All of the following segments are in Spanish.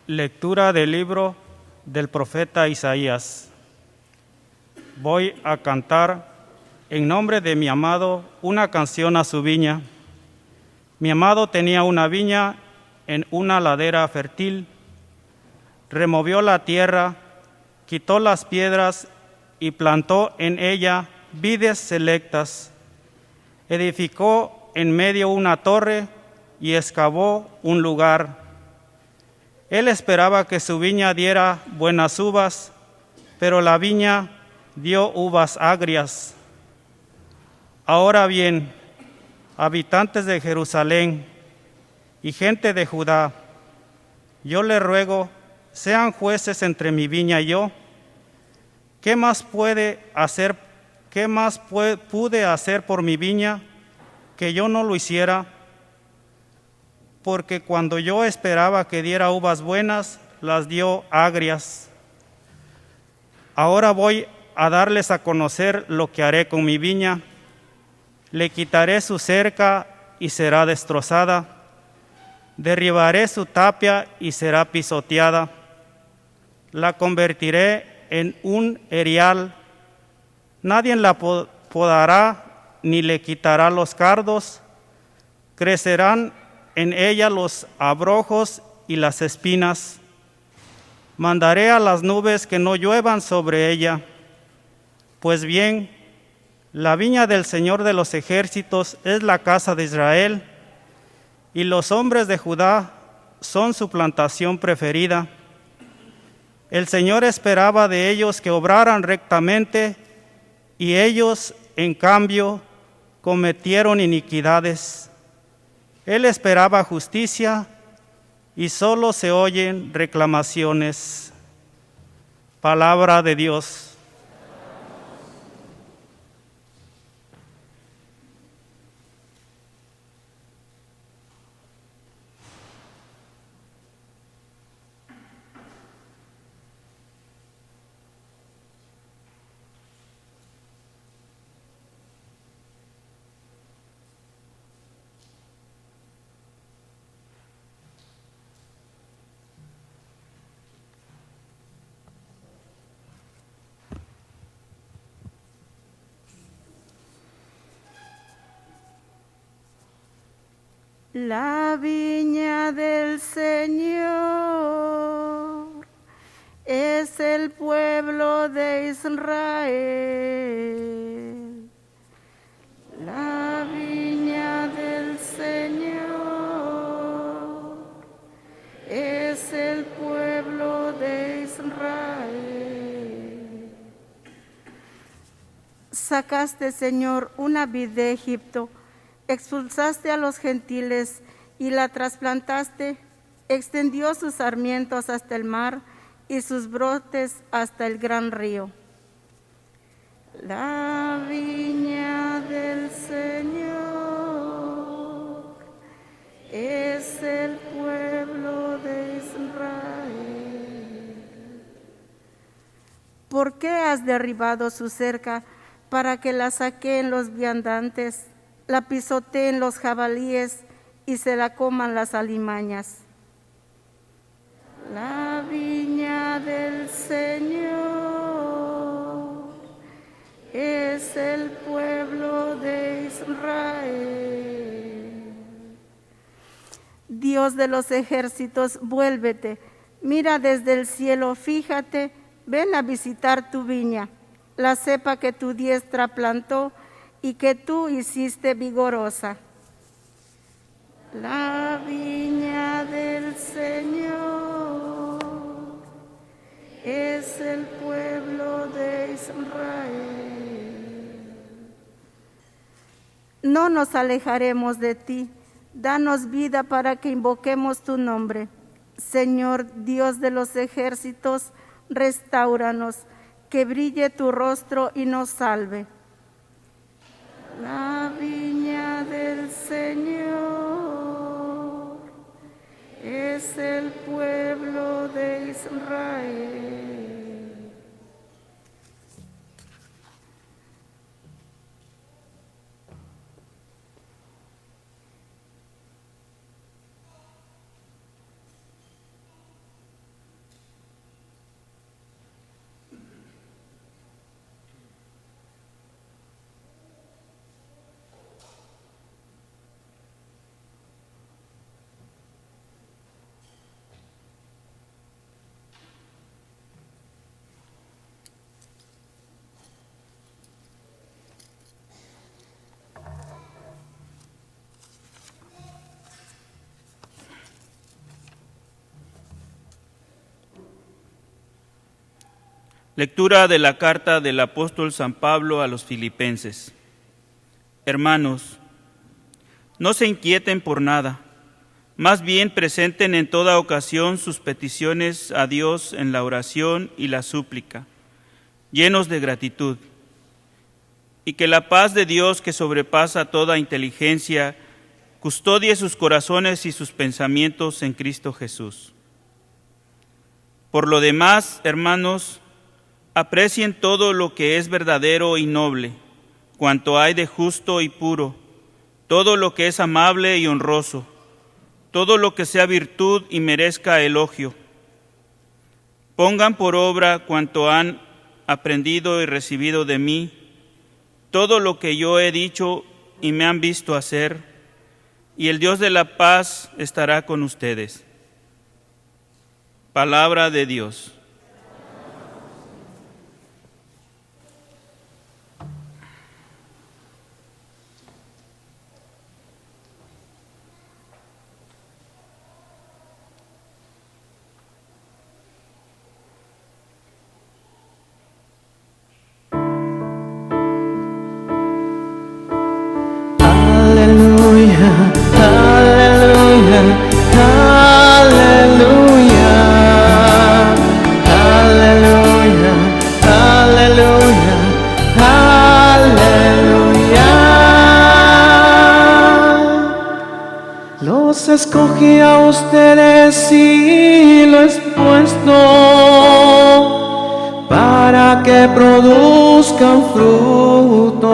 Lectura del libro del profeta Isaías. Voy a cantar en nombre de mi amado una canción a su viña. Mi amado tenía una viña en una ladera fértil. Removió la tierra, quitó las piedras y plantó en ella vides selectas. Edificó en medio una torre y excavó un lugar. Él esperaba que su viña diera buenas uvas, pero la viña dio uvas agrias. Ahora bien, habitantes de Jerusalén y gente de Judá, yo les ruego, sean jueces entre mi viña y yo. ¿Qué más pude hacer por mi viña que yo no lo hiciera? Porque cuando yo esperaba que diera uvas buenas, las dio agrias. Ahora voy a darles a conocer lo que haré con mi viña. Le quitaré su cerca y será destrozada. Derribaré su tapia y será pisoteada. La convertiré en un erial. Nadie la podará ni le quitará los cardos. Crecerán en ella los abrojos y las espinas. Mandaré a las nubes que no lluevan sobre ella. Pues bien, la viña del Señor de los ejércitos es la casa de Israel, y los hombres de Judá son su plantación preferida. El Señor esperaba de ellos que obraran rectamente, y ellos, en cambio, cometieron iniquidades. Él esperaba justicia y solo se oyen reclamaciones. Palabra de Dios. La viña del Señor es el pueblo de Israel. La viña del Señor es el pueblo de Israel. Sacaste, Señor, una vid de Egipto. Expulsaste a los gentiles y la trasplantaste, extendió sus sarmientos hasta el mar y sus brotes hasta el gran río. La viña del Señor es el pueblo de Israel. ¿Por qué has derribado su cerca para que la saqueen los viandantes? La pisoteen los jabalíes y se la coman las alimañas. La viña del Señor es el pueblo de Israel. Dios de los ejércitos, vuélvete, mira desde el cielo, fíjate, ven a visitar tu viña, la cepa que tu diestra plantó y que tú hiciste vigorosa. La viña del Señor es el pueblo de Israel. No nos alejaremos de ti, danos vida para que invoquemos tu nombre. Señor Dios de los ejércitos, restáuranos, que brille tu rostro y nos salve. La viña del Señor es el pueblo de Israel. Lectura de la carta del apóstol San Pablo a los Filipenses. Hermanos, no se inquieten por nada, más bien presenten en toda ocasión sus peticiones a Dios en la oración y la súplica, llenos de gratitud, y que la paz de Dios, que sobrepasa toda inteligencia, custodie sus corazones y sus pensamientos en Cristo Jesús. Por lo demás, hermanos, aprecien todo lo que es verdadero y noble, cuanto hay de justo y puro, todo lo que es amable y honroso, todo lo que sea virtud y merezca elogio. Pongan por obra cuanto han aprendido y recibido de mí, todo lo que yo he dicho y me han visto hacer, y el Dios de la paz estará con ustedes. Palabra de Dios. Los escogí a ustedes y lo he puesto para que produzcan fruto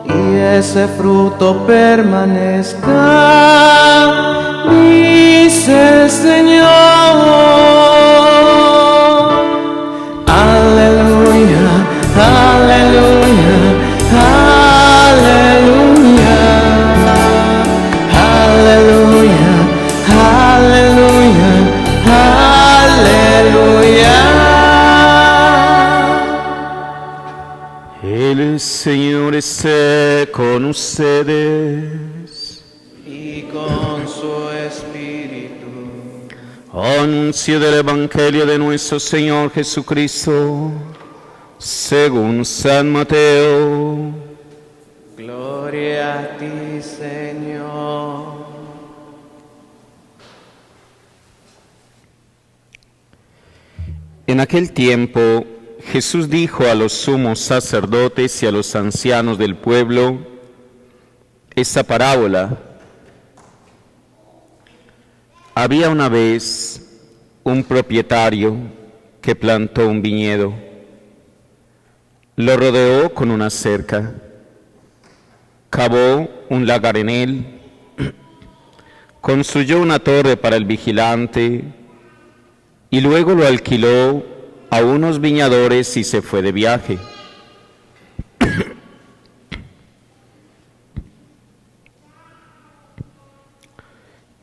y ese fruto permanezca, dice el Señor. Aleluya, aleluya, aleluya. Aleluya, aleluya, aleluya. El Señor esté con ustedes Y con su espíritu. Anuncio del Evangelio de nuestro Señor Jesucristo según San Mateo. Gloria a ti, Señor. En aquel tiempo, Jesús dijo a los sumos sacerdotes y a los ancianos del pueblo esta parábola. Había una vez un propietario que plantó un viñedo. Lo rodeó con una cerca, cavó un lagar en él, construyó una torre para el vigilante y luego lo alquiló a unos viñadores y se fue de viaje.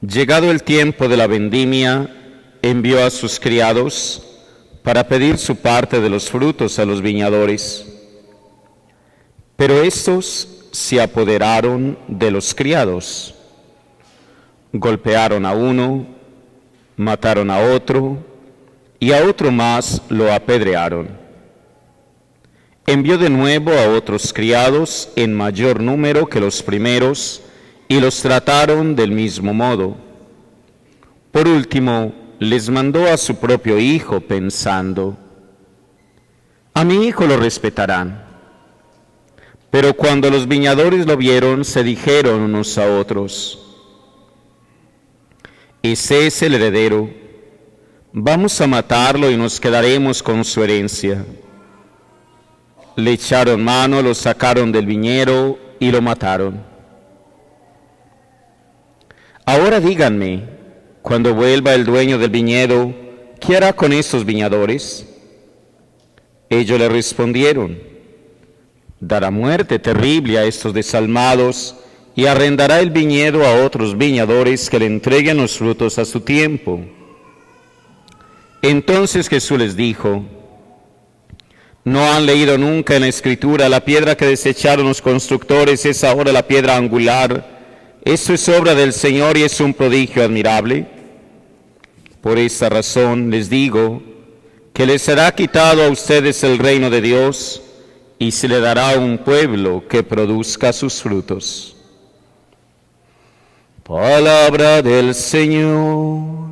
Llegado el tiempo de la vendimia, envió a sus criados para pedir su parte de los frutos a los viñadores. Pero estos se apoderaron de los criados, golpearon a uno, mataron a otro, y a otro más lo apedrearon. Envió de nuevo a otros criados en mayor número que los primeros, y los trataron del mismo modo. Por último, les mandó a su propio hijo, pensando: a mi hijo lo respetarán. Pero cuando los viñadores lo vieron, se dijeron unos a otros: ese es el heredero, vamos a matarlo y nos quedaremos con su herencia. Le echaron mano, lo sacaron del viñedo y lo mataron. Ahora díganme, cuando vuelva el dueño del viñedo, ¿qué hará con estos viñadores? Ellos le respondieron: dará muerte terrible a estos desalmados y arrendará el viñedo a otros viñadores que le entreguen los frutos a su tiempo. Entonces Jesús les dijo: ¿no han leído nunca en la Escritura: la piedra que desecharon los constructores es ahora la piedra angular? Esto es obra del Señor y es un prodigio admirable. Por esta razón les digo que les será quitado a ustedes el reino de Dios y se le dará un pueblo que produzca sus frutos. Palabra del Señor.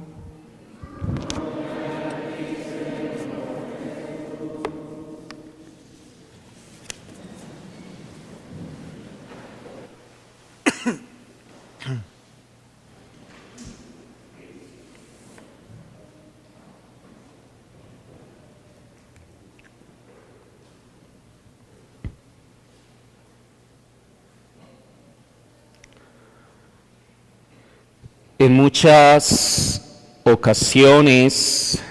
En muchas ocasiones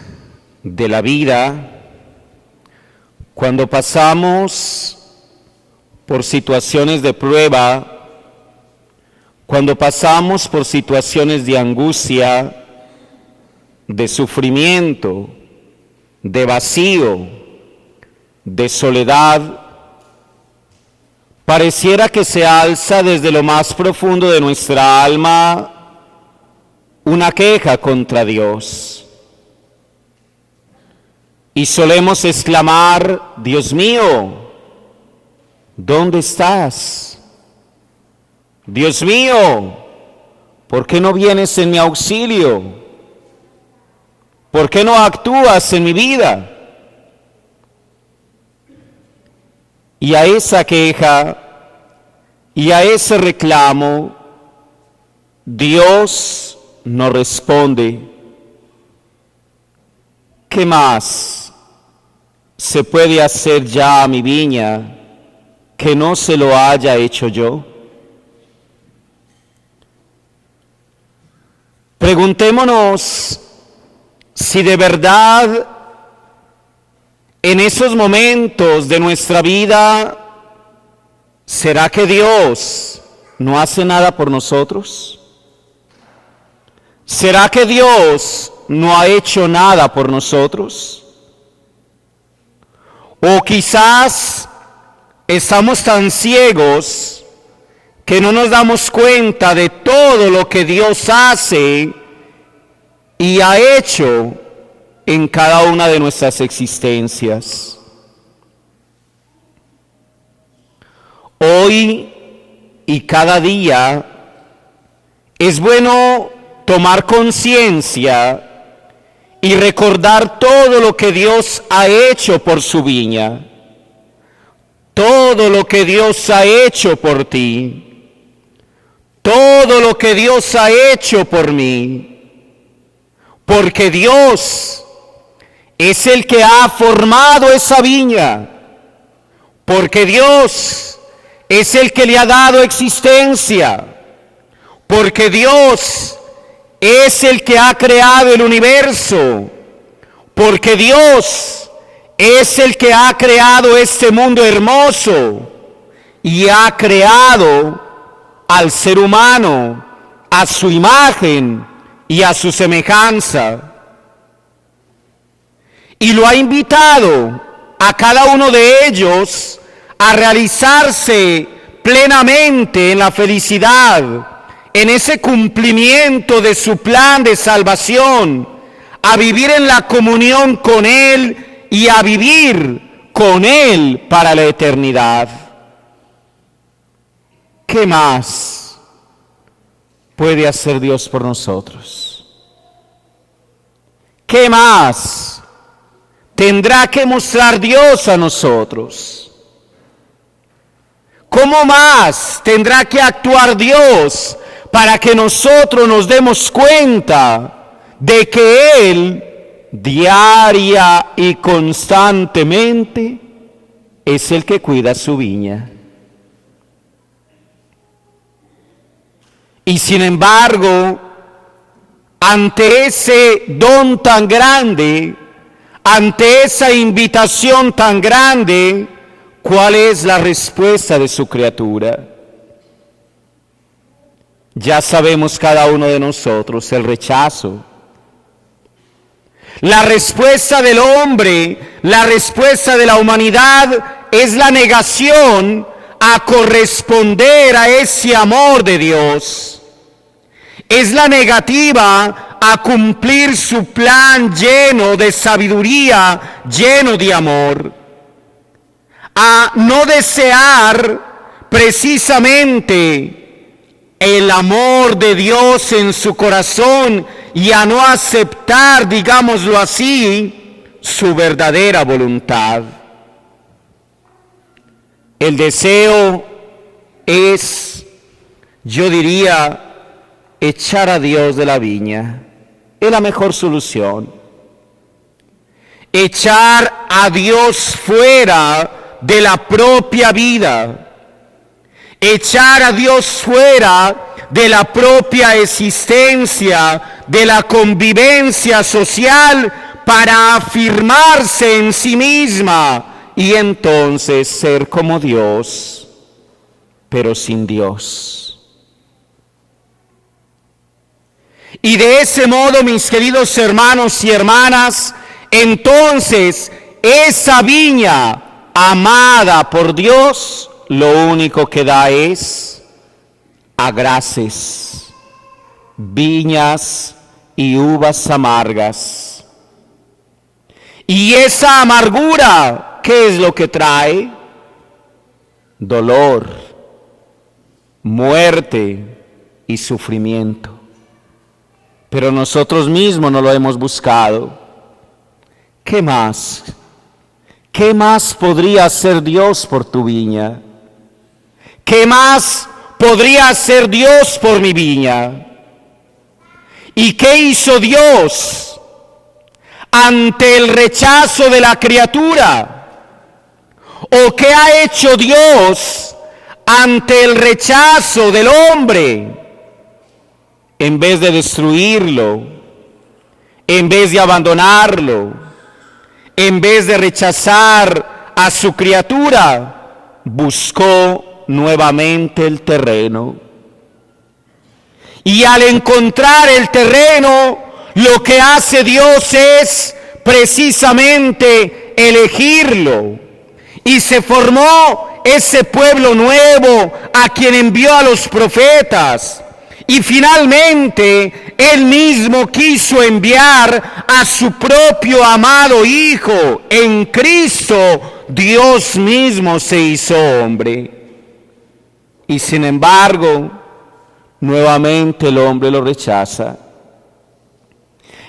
de la vida, cuando pasamos por situaciones de prueba, cuando pasamos por situaciones de angustia, de sufrimiento, de vacío, de soledad, pareciera que se alza desde lo más profundo de nuestra alma una queja contra Dios. Y solemos exclamar: Dios mío, ¿dónde estás? Dios mío, ¿por qué no vienes en mi auxilio? ¿Por qué no actúas en mi vida? Y a esa queja y a ese reclamo, Dios no responde. ¿Qué más se puede hacer ya a mi viña que no se lo haya hecho yo? Preguntémonos si de verdad en esos momentos de nuestra vida, ¿será que Dios no hace nada por nosotros? ¿Será que Dios no ha hecho nada por nosotros? O quizás estamos tan ciegos que no nos damos cuenta de todo lo que Dios hace y ha hecho en cada una de nuestras existencias. Hoy y cada día es bueno tomar conciencia y recordar todo lo que Dios ha hecho por su viña, todo lo que Dios ha hecho por ti, todo lo que Dios ha hecho por mí, porque Dios es el que ha formado esa viña, porque Dios es el que le ha dado existencia, porque Dios es el que ha creado el universo, porque Dios es el que ha creado este mundo hermoso y ha creado al ser humano a su imagen y a su semejanza. Y lo ha invitado a cada uno de ellos a realizarse plenamente en la felicidad, en ese cumplimiento de su plan de salvación, a vivir en la comunión con Él y a vivir con Él para la eternidad. ¿Qué más puede hacer Dios por nosotros? ¿Qué más tendrá que mostrar Dios a nosotros? ¿Cómo más tendrá que actuar Dios para que nosotros nos demos cuenta de que Él diaria y constantemente es el que cuida su viña? Y sin embargo, ante ese don tan grande, ante esa invitación tan grande, ¿cuál es la respuesta de su criatura? Ya sabemos cada uno de nosotros, el rechazo. La respuesta del hombre, la respuesta de la humanidad es la negación a corresponder a ese amor de Dios. Es la negativa a cumplir su plan lleno de sabiduría, lleno de amor. A no desear precisamente el amor de Dios en su corazón y a no aceptar, digámoslo así, su verdadera voluntad. El deseo es, yo diría, echar a Dios de la viña. Es la mejor solución. Echar a Dios fuera de la propia vida. Echar a Dios fuera de la propia existencia, de la convivencia social, para afirmarse en sí misma y entonces ser como Dios, pero sin Dios. Y de ese modo, mis queridos hermanos y hermanas, entonces esa viña amada por Dios, lo único que da es agraces, viñas y uvas amargas. Y esa amargura, ¿qué es lo que trae? Dolor, muerte y sufrimiento. Pero nosotros mismos no lo hemos buscado. ¿Qué más? ¿Qué más podría hacer Dios por tu viña? ¿Qué más podría hacer Dios por mi viña? ¿Y qué hizo Dios ante el rechazo de la criatura? ¿O qué ha hecho Dios ante el rechazo del hombre? En vez de destruirlo, en vez de abandonarlo, en vez de rechazar a su criatura, buscó nuevamente el terreno. Y al encontrar el terreno, lo que hace Dios es precisamente elegirlo. Y se formó ese pueblo nuevo a quien envió a los profetas. Y finalmente, Él mismo quiso enviar a su propio amado Hijo. En Cristo, Dios mismo se hizo hombre. Y sin embargo, nuevamente el hombre lo rechaza.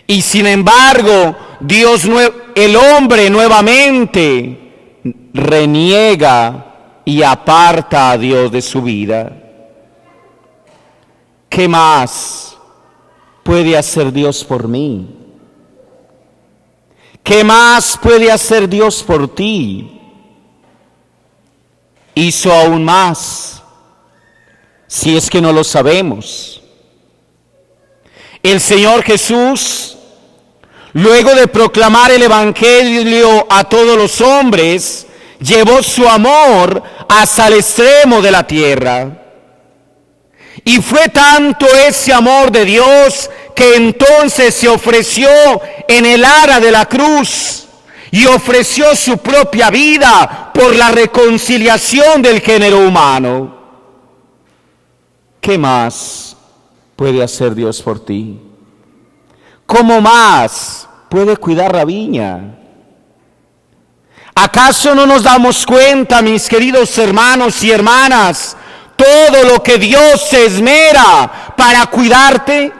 Y sin embargo, el hombre nuevamente reniega y aparta a Dios de su vida. ¿Qué más puede hacer Dios por mí? ¿Qué más puede hacer Dios por ti? Hizo aún más, si es que no lo sabemos. El Señor Jesús, luego de proclamar el Evangelio a todos los hombres, llevó su amor hasta el extremo de la tierra. Y fue tanto ese amor de Dios que entonces se ofreció en el ara de la cruz y ofreció su propia vida por la reconciliación del género humano. ¿Qué más puede hacer Dios por ti? ¿Cómo más puede cuidar la viña? ¿Acaso no nos damos cuenta, mis queridos hermanos y hermanas, todo lo que Dios se esmera para cuidarte?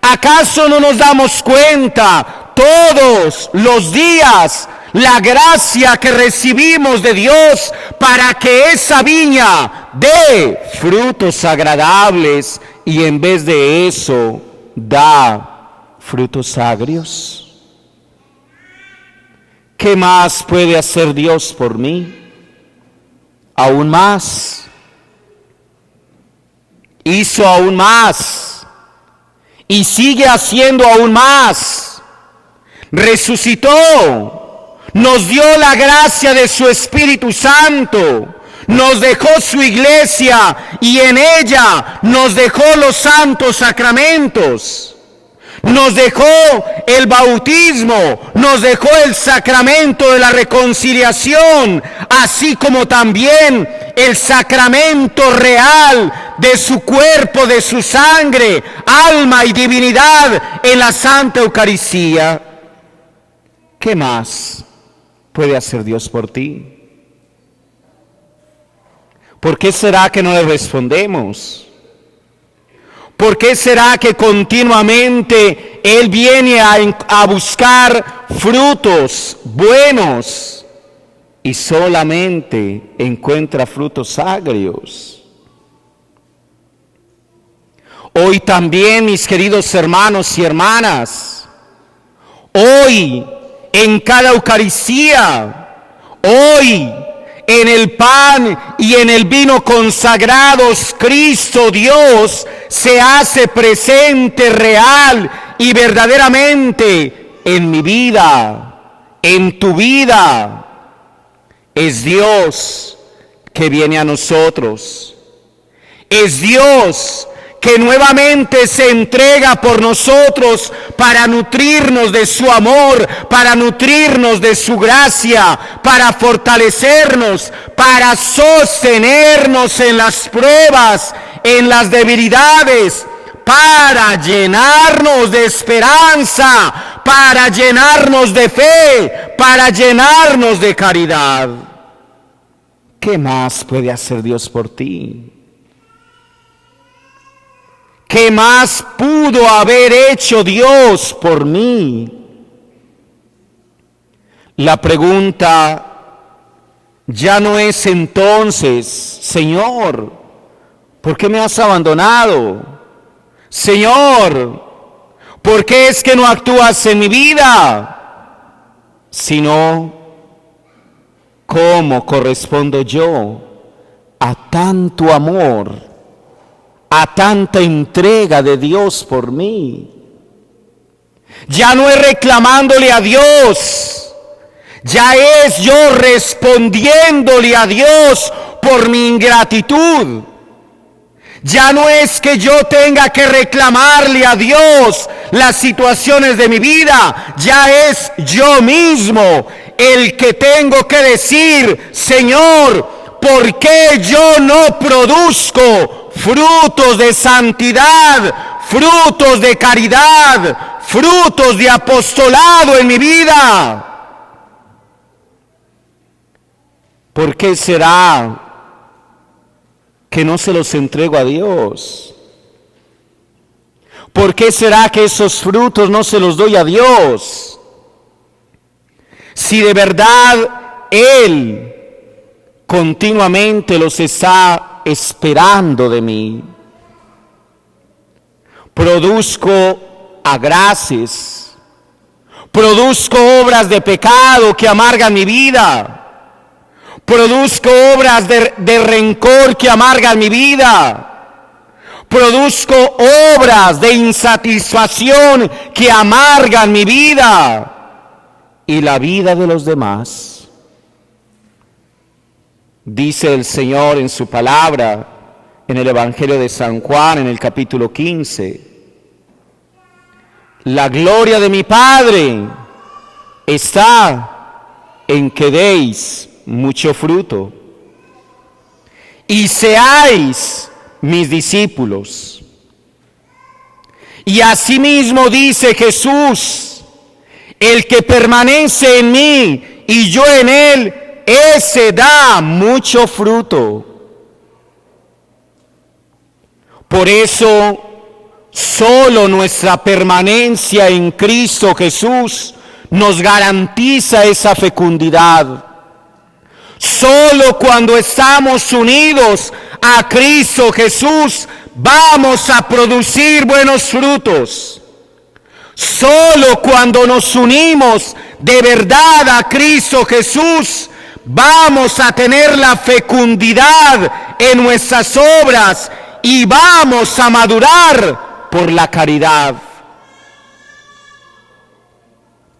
¿Acaso no nos damos cuenta todos los días la gracia que recibimos de Dios para que esa viña dé frutos agradables y en vez de eso da frutos agrios? ¿Qué más puede hacer Dios por mí? Aún más. Hizo aún más y sigue haciendo aún más. Resucitó, nos dio la gracia de su Espíritu Santo, nos dejó su iglesia y en ella nos dejó los santos sacramentos. Nos dejó el bautismo, nos dejó el sacramento de la reconciliación, así como también el sacramento real de su cuerpo, de su sangre, alma y divinidad en la Santa Eucaristía. ¿Qué más puede hacer Dios por ti? ¿Por qué será que no le respondemos? ¿Por qué será que continuamente Él viene a buscar frutos buenos y solamente encuentra frutos agrios? Hoy también, mis queridos hermanos y hermanas, hoy en cada Eucaristía, hoy en el pan y en el vino consagrados, Cristo Dios se hace presente real y verdaderamente en mi vida, en tu vida. Es Dios que viene a nosotros. Es Dios que nuevamente se entrega por nosotros para nutrirnos de su amor, para nutrirnos de su gracia, para fortalecernos, para sostenernos en las pruebas, en las debilidades, para llenarnos de esperanza, para llenarnos de fe, para llenarnos de caridad. ¿Qué más puede hacer Dios por ti? ¿Qué más pudo haber hecho Dios por mí? La pregunta ya no es entonces, Señor, ¿por qué me has abandonado? Señor, ¿por qué es que no actúas en mi vida? Sino, ¿cómo correspondo yo a tanto amor, a tanta entrega de Dios por mí? Ya no es reclamándole a Dios, ya es yo respondiéndole a Dios por mi ingratitud. Ya no es que yo tenga que reclamarle a Dios las situaciones de mi vida, ya es yo mismo el que tengo que decir, Señor, ¿por qué yo no produzco frutos de santidad, frutos de caridad, frutos de apostolado en mi vida? ¿Por qué será que no se los entrego a Dios? ¿Por qué será que esos frutos no se los doy a Dios? Si de verdad Él continuamente los está esperando de mí. Produzco agraces, produzco obras de pecado que amargan mi vida, produzco obras de rencor que amargan mi vida, produzco obras de insatisfacción que amargan mi vida y la vida de los demás. Dice el Señor en su palabra, en el Evangelio de San Juan, en el capítulo 15, la gloria de mi Padre está en que deis mucho fruto y seáis mis discípulos. Y asimismo dice Jesús, el que permanece en mí y yo en él, ese da mucho fruto. Por eso, solo nuestra permanencia en Cristo Jesús nos garantiza esa fecundidad. Solo cuando estamos unidos a Cristo Jesús vamos a producir buenos frutos. Solo cuando nos unimos de verdad a Cristo Jesús vamos a tener la fecundidad en nuestras obras y vamos a madurar por la caridad.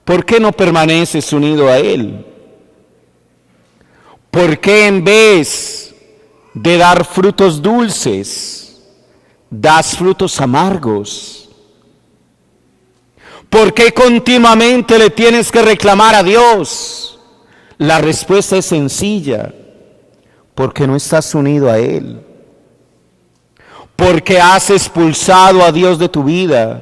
¿Por qué no permaneces unido a Él? ¿Por qué en vez de dar frutos dulces, das frutos amargos? ¿Por qué continuamente le tienes que reclamar a Dios? La respuesta es sencilla, porque no estás unido a Él, porque has expulsado a Dios de tu vida,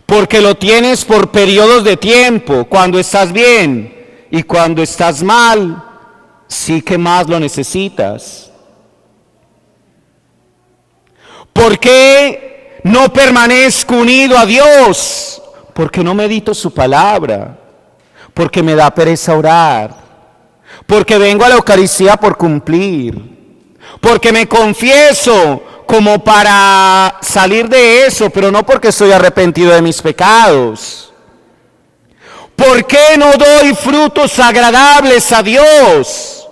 porque lo tienes por periodos de tiempo, cuando estás bien y cuando estás mal, sí que más lo necesitas. ¿Por qué no permanezco unido a Dios? Porque no medito su palabra, porque me da pereza orar, porque vengo a la Eucaristía por cumplir, porque me confieso como para salir de eso, pero no porque estoy arrepentido de mis pecados. ¿Por qué no doy frutos agradables a Dios?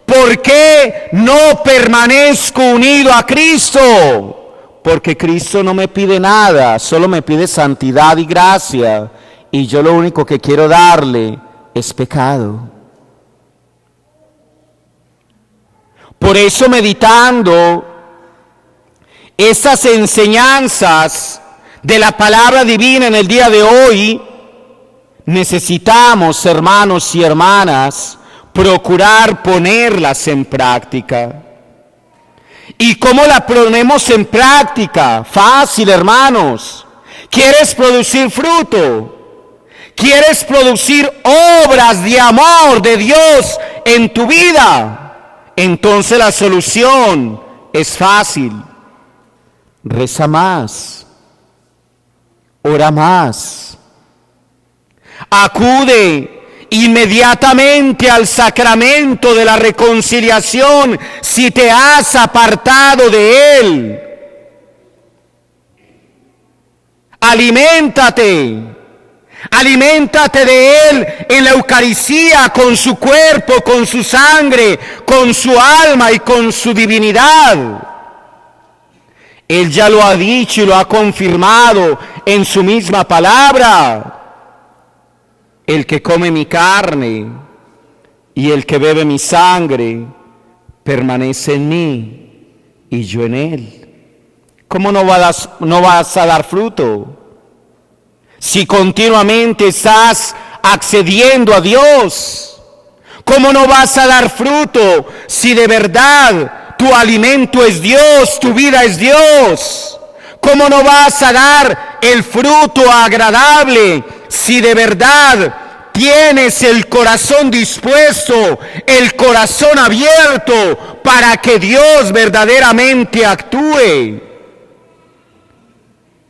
¿Por qué no permanezco unido a Cristo? Porque Cristo no me pide nada, solo me pide santidad y gracia, y yo lo único que quiero darle es pecado. Por eso, meditando estas enseñanzas de la palabra divina en el día de hoy, necesitamos, hermanos y hermanas, procurar ponerlas en práctica. ¿Y cómo la ponemos en práctica? Fácil, hermanos. ¿Quieres producir fruto? ¿Quieres producir obras de amor de Dios en tu vida? Entonces la solución es fácil. Reza más. Ora más. Acude inmediatamente al sacramento de la reconciliación si te has apartado de él. Aliméntate de él en la Eucaristía, con su cuerpo, con su sangre, con su alma y con su divinidad. Él ya lo ha dicho y lo ha confirmado en su misma palabra. El que come mi carne y el que bebe mi sangre permanece en mí y yo en él. ¿Cómo no vas a dar fruto? Si continuamente estás accediendo a Dios, ¿cómo no vas a dar fruto si de verdad tu alimento es Dios, tu vida es Dios? ¿Cómo no vas a dar el fruto agradable si de verdad tienes el corazón dispuesto, el corazón abierto para que Dios verdaderamente actúe?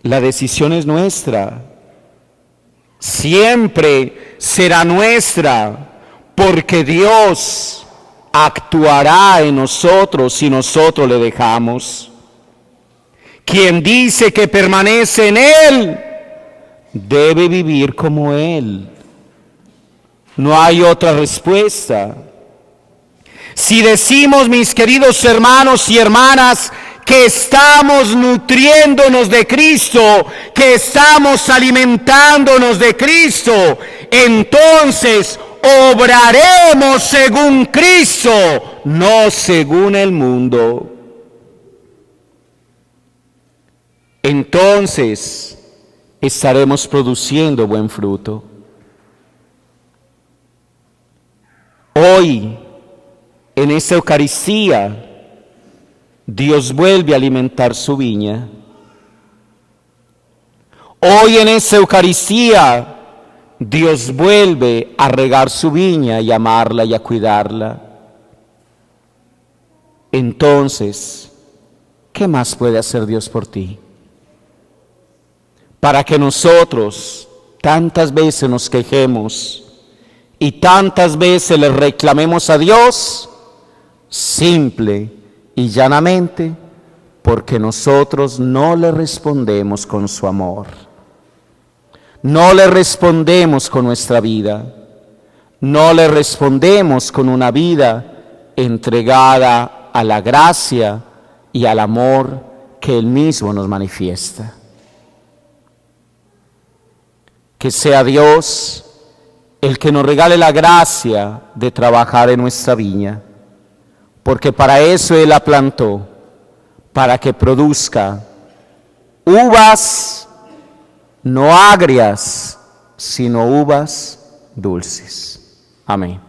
La decisión es nuestra. Siempre será nuestra, porque Dios actuará en nosotros si nosotros le dejamos. Quien dice que permanece en Él, debe vivir como Él. No hay otra respuesta. Si decimos, mis queridos hermanos y hermanas, que estamos nutriéndonos de Cristo, que estamos alimentándonos de Cristo, entonces obraremos según Cristo, no según el mundo. Entonces estaremos produciendo buen fruto. Hoy, en esta Eucaristía, Dios vuelve a alimentar su viña. Hoy en esta Eucaristía, Dios vuelve a regar su viña y a amarla y a cuidarla. Entonces, ¿qué más puede hacer Dios por ti? Para que nosotros tantas veces nos quejemos y tantas veces le reclamemos a Dios, simple y llanamente, porque nosotros no le respondemos con su amor. No le respondemos con nuestra vida. No le respondemos con una vida entregada a la gracia y al amor que Él mismo nos manifiesta. Que sea Dios el que nos regale la gracia de trabajar en nuestra viña, porque para eso Él la plantó, para que produzca uvas no agrias, sino uvas dulces. Amén.